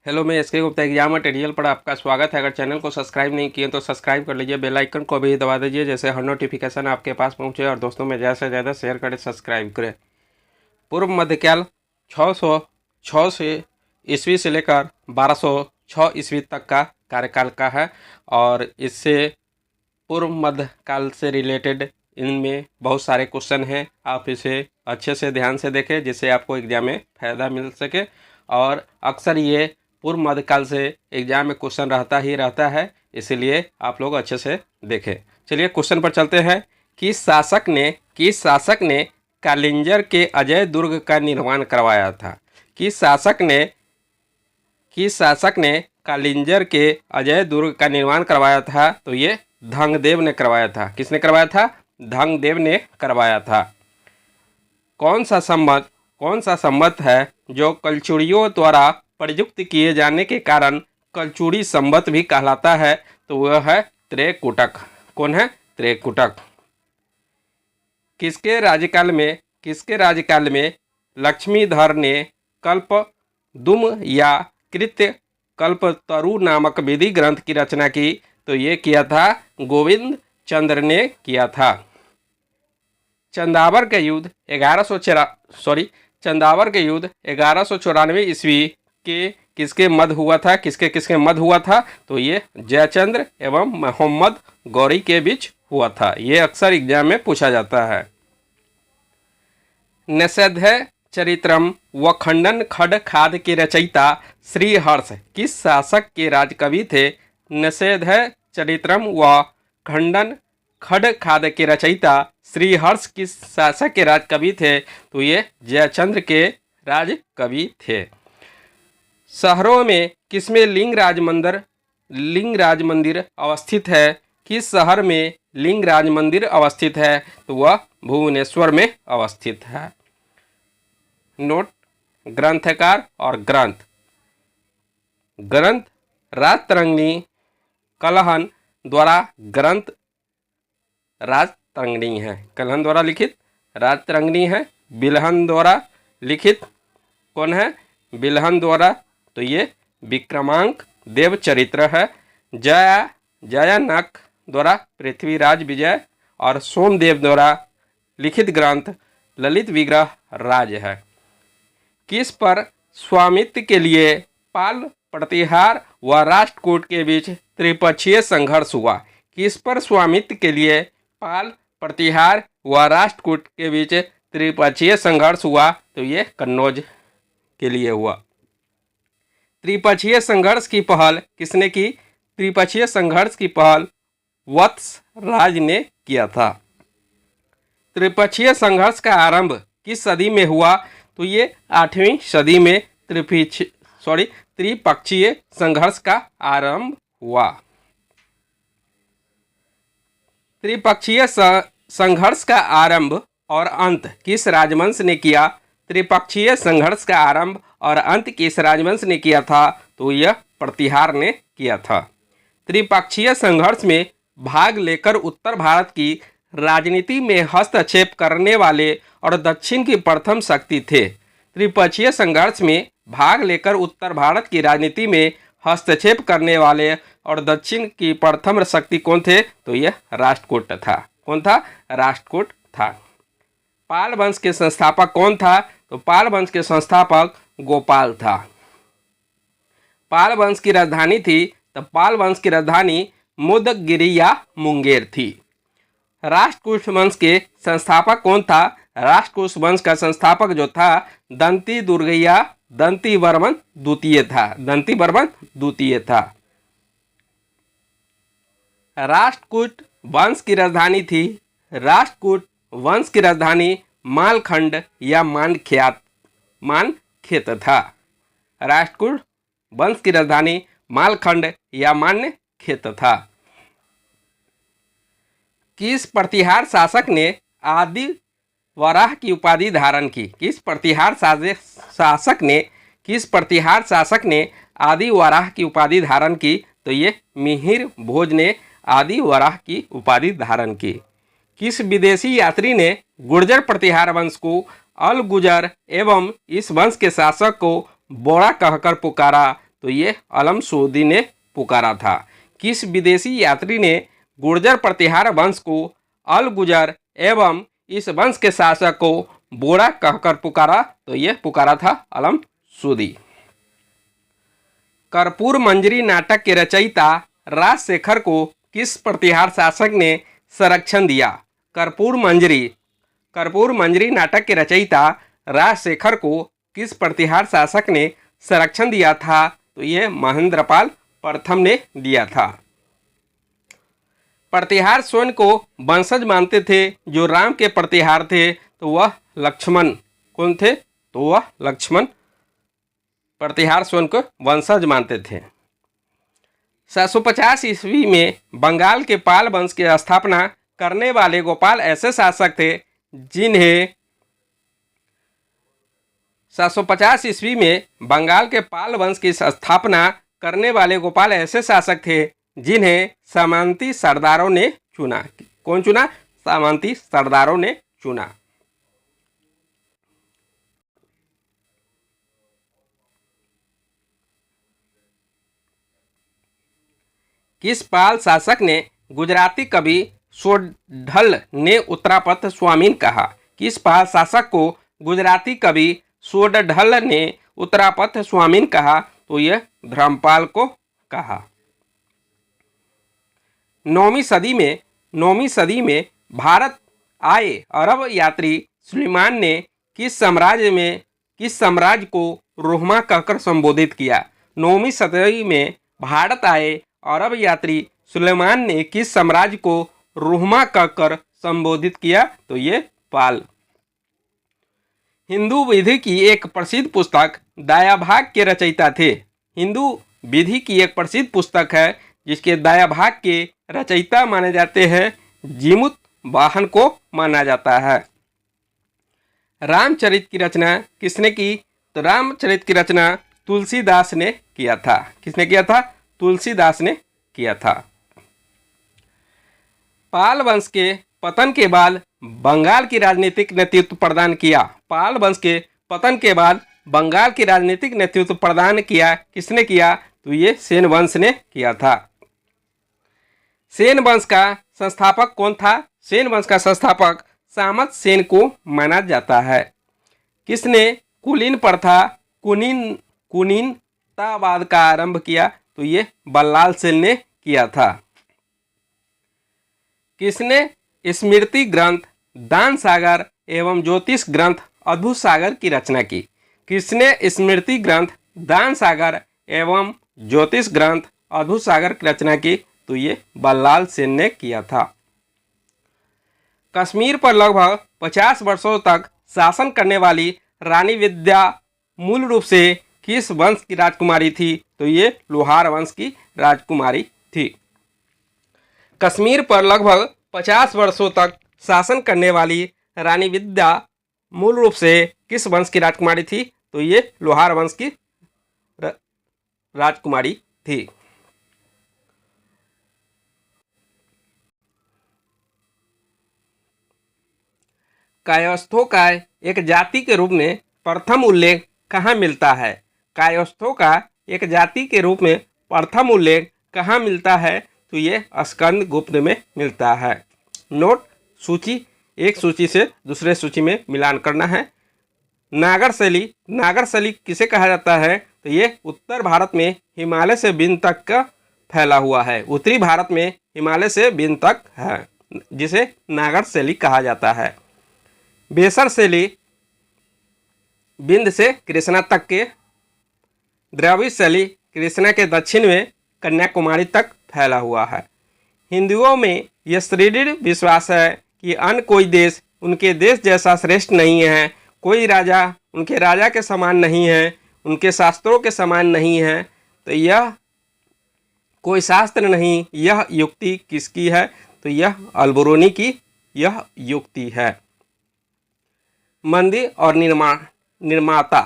Hello, मैं SK Gupta exam material पर आपका स्वागत है। अगर चैनल को सब्सक्राइब नहीं किए तो सब्सक्राइब कर लीजिए, बेल आइकन को भी दबा दीजिए जैसे हर नोटिफिकेशन आपके पास पहुंचे और दोस्तों में ज़्यादा से ज़्यादा शेयर करें, सब्सक्राइब करें। पूर्व मध्यकाल 606 से ईस्वी से लेकर 1206 ईस्वी तक का कार्यकाल का है और इससे पूर्व मध्यकाल से रिलेटेड इनमें बहुत सारे क्वेश्चन हैं। आप इसे अच्छे से ध्यान से देखें जिससे आपको एग्जाम में फ़ायदा मिल सके। और अक्सर ये पूर्व मध्यकाल से एग्जाम में क्वेश्चन रहता है, इसीलिए आप लोग अच्छे से देखें। चलिए क्वेश्चन पर चलते हैं। किस शासक ने कालिंजर के अजय दुर्ग का निर्माण करवाया था? किस शासक ने कालिंजर के अजय दुर्ग का निर्माण करवाया था? तो ये धंगदेव ने करवाया था। किसने करवाया था? धंगदेव ने करवाया था। कौन सा संवत है जो कलचुड़ियों द्वारा प्रयुक्त किए जाने के कारण कलचुड़ी संवत भी कहलाता है? तो वह है त्रेकुटक। कौन है? त्रेकुटक। किसके राज्यकाल में लक्ष्मीधर ने कल्पद्रुम या कृत्य कल्पतरु नामक विधि ग्रंथ की रचना की? तो ये किया था गोविंद चंद्र ने किया था। चंदावर के युद्ध 1194 ईस्वी के किसके मध्य हुआ था? किसके मध्य हुआ था? तो ये जयचंद्र एवं मोहम्मद गौरी के बीच हुआ था। ये अक्सर एग्जाम में पूछा जाता है। निषेध चरित्रम व खंडन खड खाद के रचयिता श्रीहर्ष किस शासक के राजकवि थे? निषेध चरित्रम व खंडन खड खाद के रचयिता श्रीहर्ष किस शासक के राजकवि थे? तो ये जयचंद्र के राजकवि थे। शहरों में किसमें लिंगराज मंदिर अवस्थित है? किस शहर में लिंगराज मंदिर अवस्थित है? तो वह भुवनेश्वर में अवस्थित है। नोट: ग्रंथकार और ग्रंथ राजतरंगिणी कलहन द्वारा ग्रंथ राजतरंगिणी है। कलहन द्वारा लिखित राजतरंगिणी है। बिल्हन द्वारा लिखित कौन है? बिल्हन द्वारा तो ये विक्रमांक देव चरित्र है। जयानक द्वारा पृथ्वीराज विजय और सोमदेव द्वारा लिखित ग्रंथ ललित विग्रह राज है। किस पर स्वामित्व के लिए पाल प्रतिहार व राष्ट्रकूट के बीच त्रिपक्षीय संघर्ष हुआ? किस पर स्वामित्व के लिए पाल प्रतिहार व राष्ट्रकूट के बीच त्रिपक्षीय संघर्ष हुआ? तो ये कन्नौज के लिए हुआ। त्रिपक्षीय संघर्ष की पहल किसने की? त्रिपक्षीय संघर्ष की पहल वत्स राज ने किया था। त्रिपक्षीय संघर्ष का आरंभ किस सदी में हुआ? तो ये 8वीं सदी में त्रिपक्षीय संघर्ष का आरंभ हुआ। त्रिपक्षीय संघर्ष का आरंभ और अंत किस राजवंश ने किया? त्रिपक्षीय संघर्ष का आरंभ और अंत किस राजवंश ने किया था? तो यह प्रतिहार ने किया था। त्रिपक्षीय संघर्ष में भाग लेकर उत्तर भारत की राजनीति में हस्तक्षेप करने वाले और दक्षिण की प्रथम शक्ति थे। त्रिपक्षीय संघर्ष में भाग लेकर उत्तर भारत की राजनीति में हस्तक्षेप करने वाले और दक्षिण की प्रथम शक्ति कौन थे? तो यह राष्ट्रकूट था। कौन था? राष्ट्रकूट था। पाल वंश के संस्थापक कौन था? तो पाल वंश के संस्थापक गोपाल था। पाल वंश की राजधानी थी तो पाल वंश की राजधानी मुदगिरी या मुंगेर थी। राष्ट्रकूट वंश के संस्थापक कौन था? राष्ट्रकूट वंश का संस्थापक जो था दंती दुर्गैया दंतीवर्मन द्वितीय था। दंतीवर्मन द्वितीय था। राष्ट्रकूट वंश की राजधानी थी। राष्ट्रकूट वंश की राजधानी मालखंड या मानखेत था। राष्ट्रकूट वंश की राजधानी मालखंड या मानखेत था। किस प्रतिहार शासक ने आदि वराह की उपाधि धारण की? किस प्रतिहार शासक ने आदि वराह की उपाधि धारण की? तो ये मिहिर भोज ने आदि वराह की उपाधि धारण की। किस विदेशी यात्री ने गुर्जर प्रतिहार वंश को अल गुजर एवं इस वंश के शासक को बोरा कहकर पुकारा? तो ये अलम सूदी ने पुकारा था। किस विदेशी यात्री ने गुर्जर प्रतिहार वंश को अल गुजर एवं इस वंश के शासक को बोरा कहकर पुकारा? तो ये पुकारा था अलम सूदी। कर्पूर मंजरी नाटक के रचयिता राजशेखर को किस प्रतिहार शासक ने संरक्षण दिया? कर्पूर मंजरी नाटक के रचयिता राजशेखर को किस प्रतिहार शासक ने संरक्षण दिया था? तो यह महेंद्रपाल प्रथम ने दिया था। प्रतिहार स्वयं को वंशज मानते थे। जो राम के प्रतिहार थे तो वह लक्ष्मण कौन थे? तो वह लक्ष्मण प्रतिहार स्वयं को वंशज मानते थे। 750 ईस्वी में बंगाल के पाल वंश की स्थापना करने वाले गोपाल ऐसे शासक थे जिन्हें 750 ईस्वी में बंगाल के पाल वंश की स्थापना करने वाले गोपाल ऐसे शासक थे जिन्हें सामंती सरदारों ने चुना। कौन चुना? सामंती सरदारों ने चुना। किस पाल शासक ने गुजराती कवि सोढल ने उत्तरापथ स्वामीन कहा? किस पाल शासक को गुजराती कवि सोढल ने उत्तरापथ स्वामीन कहा? तो यह धर्मपाल को कहा। 9वीं सदी में भारत आए अरब यात्री सुलेमान ने किस साम्राज्य को रोहमा कहकर संबोधित किया? 9वीं सदी में भारत आए अरब यात्री सुलेमान ने किस साम्राज्य को रोहमा कहकर संबोधित किया? तो ये पाल। हिंदू विधि की एक प्रसिद्ध पुस्तक दायाभाग के रचयिता थे। हिंदू विधि की एक प्रसिद्ध पुस्तक है जिसके दायाभाग के रचयिता माने जाते हैं जीमुत वाहन को माना जाता है। रामचरित की रचना किसने की? तो रामचरित की रचना तुलसीदास ने किया था। किसने किया था? तुलसीदास ने किया था। पाल वंश के पतन के बाद बंगाल की राजनीतिक नेतृत्व प्रदान किया। पाल वंश के पतन के बाद बंगाल की राजनीतिक नेतृत्व प्रदान किया किसने किया? तो ये सेन वंश ने किया था। सेन वंश का संस्थापक कौन था? सेन वंश का संस्थापक सामत सेन को माना जाता है। किसने कुलीन प्रथा कुलीनतावाद का आरंभ किया? तो ये बल्लाल सेन ने किया था। किसने स्मृति ग्रंथ दान सागर एवं ज्योतिष ग्रंथ अद्भुत सागर की रचना की? किसने स्मृति ग्रंथ दान सागर एवं ज्योतिष ग्रंथ अद्भुत सागर की रचना की? तो ये बल्लाल सेन ने किया था। कश्मीर पर लगभग 50 वर्षों तक शासन करने वाली रानी विद्या मूल रूप से किस वंश की राजकुमारी थी? तो ये लोहार वंश की राजकुमारी थी। कश्मीर पर लगभग 50 वर्षों तक शासन करने वाली रानी विद्या मूल रूप से किस वंश की राजकुमारी थी? तो ये लोहार वंश की राजकुमारी थी। कायस्थों का एक जाति के रूप में प्रथम उल्लेख कहाँ मिलता है? कायस्थों का एक जाति के रूप में प्रथम उल्लेख कहाँ मिलता है? तो ये स्कंद गुप्त में मिलता है। नोट: सूची एक सूची से दूसरे सूची में मिलान करना है। नागर शैली किसे कहा जाता है? तो ये उत्तर भारत में हिमालय से बिंद तक का फैला हुआ है। उत्तरी भारत में हिमालय से बिंद तक है जिसे नागर शैली कहा जाता है। बेसर शैली बिंद से कृष्णा तक के। द्रविड़ शैली कृष्णा के दक्षिण में कन्याकुमारी तक फैला हुआ है। हिंदुओं में यह दृढ़ विश्वास है कि अन्य कोई देश उनके देश जैसा श्रेष्ठ नहीं है। कोई राजा उनके राजा के समान नहीं है, उनके शास्त्रों के समान नहीं है। तो यह कोई शास्त्र नहीं, यह युक्ति किसकी है? तो यह अलबरूनी की यह युक्ति है। मंदिर और निर्माता: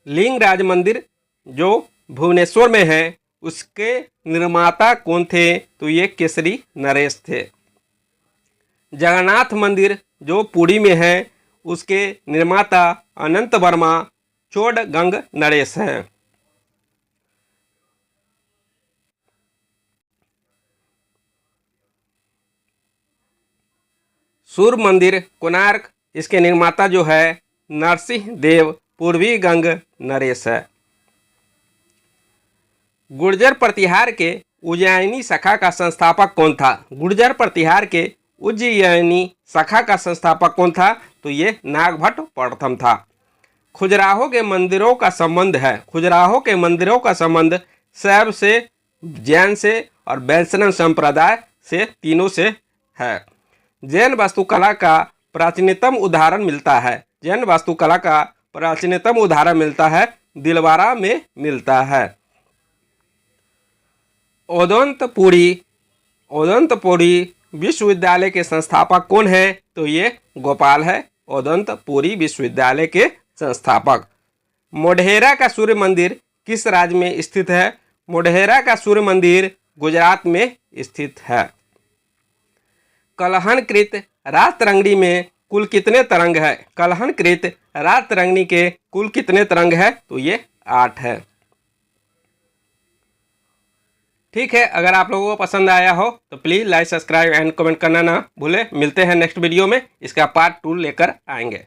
लिंगराज मंदिर जो भुवनेश्वर में है उसके निर्माता कौन थे? तो ये केसरी नरेश थे। जगन्नाथ मंदिर जो पुरी में है उसके निर्माता अनंत वर्मा चोडगंग नरेश है। सूर्य मंदिर कोणार्क, इसके निर्माता जो है नरसिंह देव पूर्वी गंग नरेश है। गुर्जर प्रतिहार के उज्जैनी शाखा का संस्थापक कौन था? गुर्जर प्रतिहार के उज्जैनी शाखा का संस्थापक कौन था? तो ये नागभट्ट प्रथम था। खजुराहो के मंदिरों का संबंध है, खजुराहो के मंदिरों का संबंध शैव से, जैन से और वैष्णव संप्रदाय से, तीनों से है। जैन वास्तुकला का प्राचीनतम उदाहरण मिलता है, जैन वास्तुकला का प्राचीनतम उदाहरण मिलता है दिलवारा में मिलता है। ओदंतपुरी विश्वविद्यालय के संस्थापक कौन है? तो ये गोपाल है, ओदंतपुरी विश्वविद्यालय के संस्थापक। मोढेरा का सूर्य मंदिर किस राज्य में स्थित है? मोढेरा का सूर्य मंदिर गुजरात में स्थित है। कलहनकृत रातरंगिणी में कुल कितने तरंग है? कलहनकृत रातरंगिणी के कुल कितने तरंग है? तो ये 8 है। ठीक है, अगर आप लोगों को पसंद आया हो तो please like, subscribe and comment करना ना भूलें। मिलते हैं नेक्स्ट वीडियो में, इसका पार्ट 2 लेकर आएंगे।